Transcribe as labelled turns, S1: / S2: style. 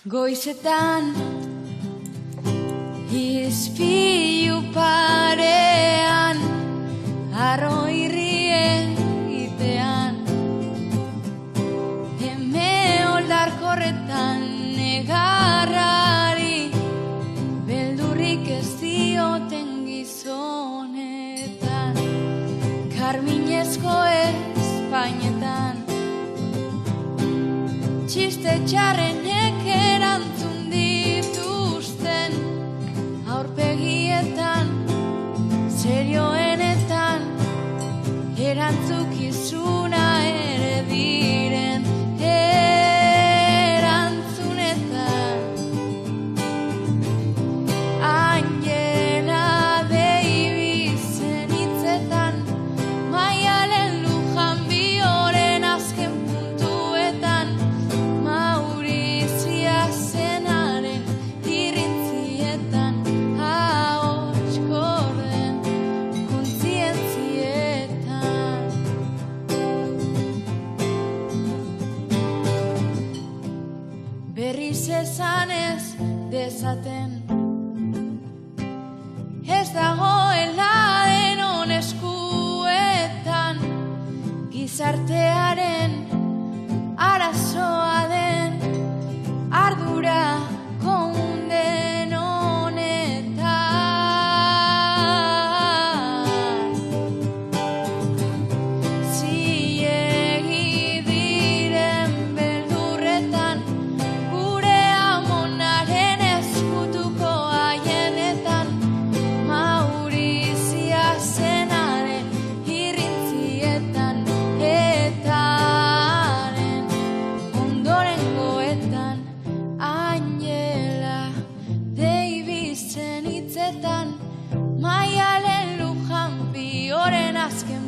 S1: Goizetan izpilu parean arro irrie itean eme oldarkorretan negarrari beldurrik ez dioten gizonetan karminezko espainetan txiste txarrenek erantzun dituzten aurpegietan serioenetan erantzukizuna ere diren erantzunetan Angela Davis-en hitzetan Maialen Lujan Bioren azken puntuetan Maurizia zenaren irrintzietan ahots korden kontzientzietan berriz esan ez dezaten ez dagoela denon eskuetan gizartearen arazoa den ardura konden honetan zilegi diren beldurretan gure amonaren eskutuko haienetan Maurizia zenaren irrintzietan etaren ondorengoetan Angela Davis-en hitzetan Maialen Lujan Bioren azken